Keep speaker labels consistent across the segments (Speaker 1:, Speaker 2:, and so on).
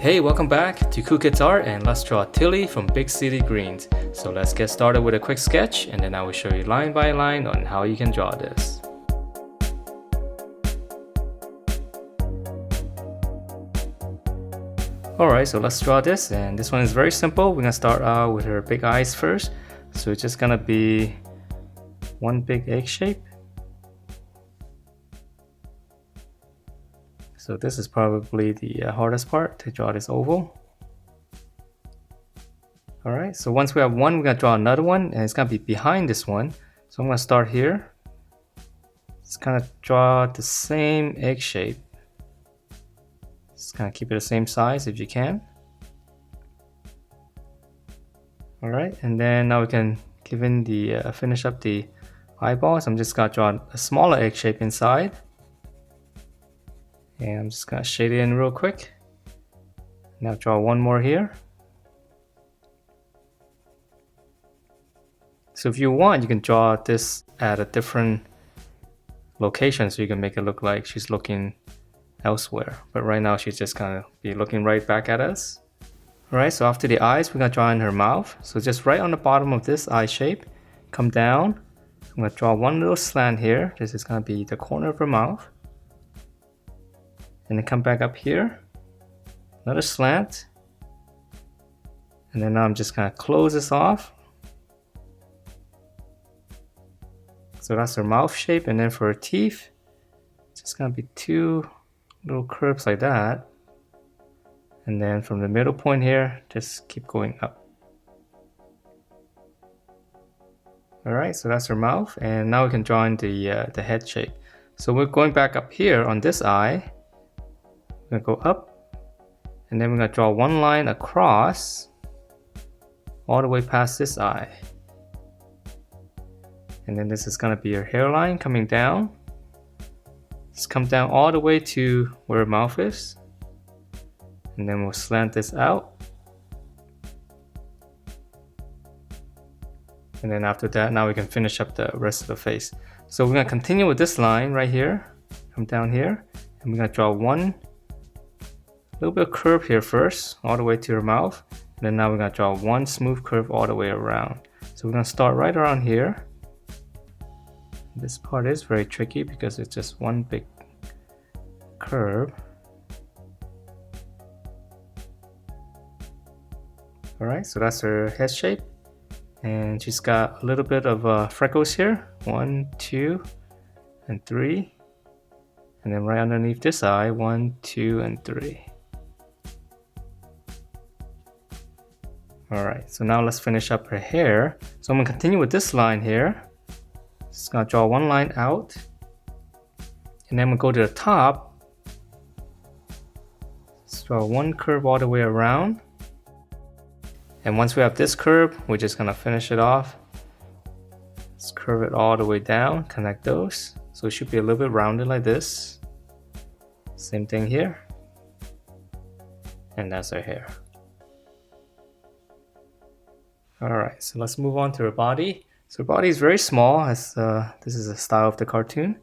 Speaker 1: Hey, welcome back to Cool Kids Art, and let's draw Tilly from Big City Greens. So let's get started with a quick sketch, and then I will show you line by line on how you can draw this. Alright, so let's draw this, and this one is very simple. We're gonna start out with her big eyes first. So it's just gonna be one big egg shape. So this is probably the hardest part, to draw this oval. Alright, so once we have one, we're gonna draw another one, and it's gonna be behind this one. So I'm gonna start here. Just kind of draw the same egg shape. Just kind of keep it the same size if you can. Alright, and then now we can give in the finish up the eyeballs. I'm just gonna draw a smaller egg shape inside. And I'm just gonna shade it in real quick. Now draw one more here. So if you want, you can draw this at a different location so you can make it look like she's looking elsewhere. But right now she's just gonna be looking right back at us. Alright, so after the eyes, we're gonna draw in her mouth. So just right on the bottom of this eye shape, come down. I'm gonna draw one little slant here. This is gonna be the corner of her mouth. And then come back up here. Another slant. And then now I'm just gonna close this off. So that's her mouth shape, and then for her teeth, it's just gonna be two little curves like that. And then from the middle point here, just keep going up. Alright, so that's her mouth, and now we can draw in the head shape. So we're going back up here on this eye. We're gonna go up, and then we're gonna draw one line across all the way past this eye. And then this is gonna be her hairline coming down. Just come down all the way to where her mouth is. And then we'll slant this out. And then after that, now we can finish up the rest of the face. So we're gonna continue with this line right here. Come down here, and we're gonna draw one little bit of curve here first, all the way to her mouth. And then now we're gonna draw one smooth curve all the way around. So we're gonna start right around here. This part is very tricky because it's just one big curve. Alright, so that's her head shape. And she's got a little bit of freckles here. 1, 2, and 3. And then right underneath this eye, 1, 2, and 3. Alright, so now let's finish up her hair. So I'm gonna continue with this line here. Just gonna draw one line out, and then we'll go to the top. Let's draw one curve all the way around, and once we have this curve, we're just gonna finish it off. Let's curve it all the way down, connect those, so it should be a little bit rounded like this. Same thing here, and that's her hair. Alright, so let's move on to her body. So her body is very small, as this is the style of the cartoon.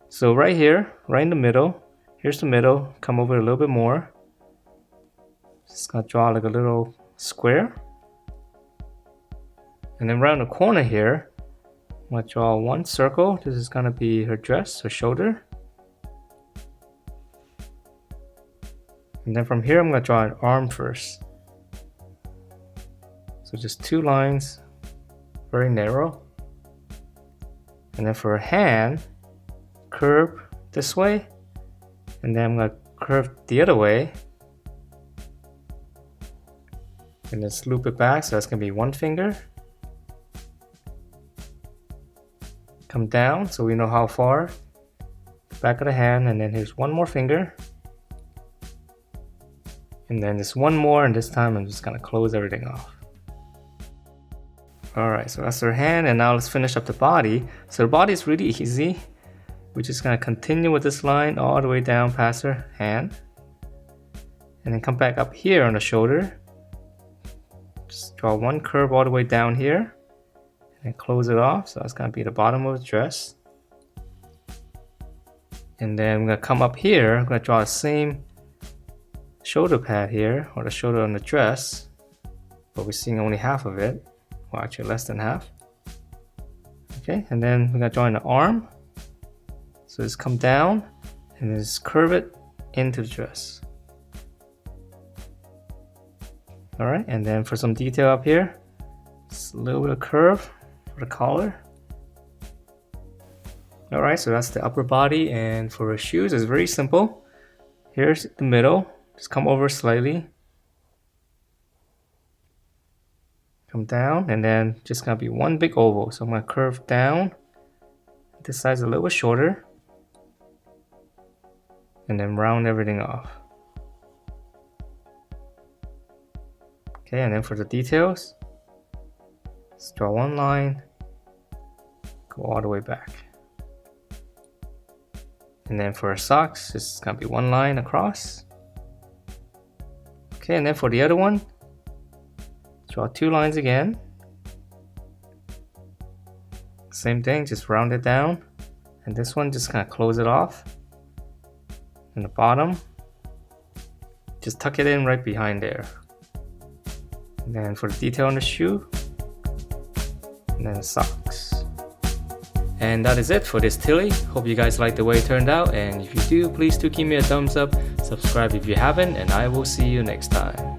Speaker 1: So right here, right in the middle, here's the middle, come over a little bit more. Just gonna draw like a little square. And then around the corner here, I'm gonna draw one circle. This is gonna be her dress, her shoulder. And then from here, I'm gonna draw an arm first. So just two lines, very narrow. And then for a hand, curve this way, and then I'm gonna curve the other way, and just loop it back, so that's gonna be one finger. Come down so we know how far, back of the hand, and then here's one more finger, and then just one more, and this time I'm just gonna close everything off. Alright, so that's her hand, and now let's finish up the body. So her body is really easy. We're just gonna continue with this line all the way down past her hand. And then come back up here on the shoulder. Just draw one curve all the way down here. And then close it off, so that's gonna be the bottom of the dress. And then I'm gonna come up here, I'm gonna draw the same shoulder pad here, or the shoulder on the dress, but we're seeing only half of it. Well, actually less than half. Okay, and then we're gonna join the arm. So just come down and just curve it into the dress. Alright, and then for some detail up here, just a little bit of curve for the collar. Alright, so that's the upper body, and for her shoes, it's very simple. Here's the middle, just come over slightly. Come down, and then just gonna be one big oval. So I'm gonna curve down. This side's a little bit shorter. And then round everything off. Okay, and then for the details, let's draw one line, go all the way back. And then for our socks, it's gonna be one line across. Okay, and then for the other one, draw two lines again. Same thing, just round it down. And this one, just kind of close it off. And the bottom, just tuck it in right behind there. And then for the detail on the shoe, and then the socks. And that is it for this Tilly. Hope you guys liked the way it turned out, and if you do, please do give me a thumbs up, subscribe if you haven't, and I will see you next time.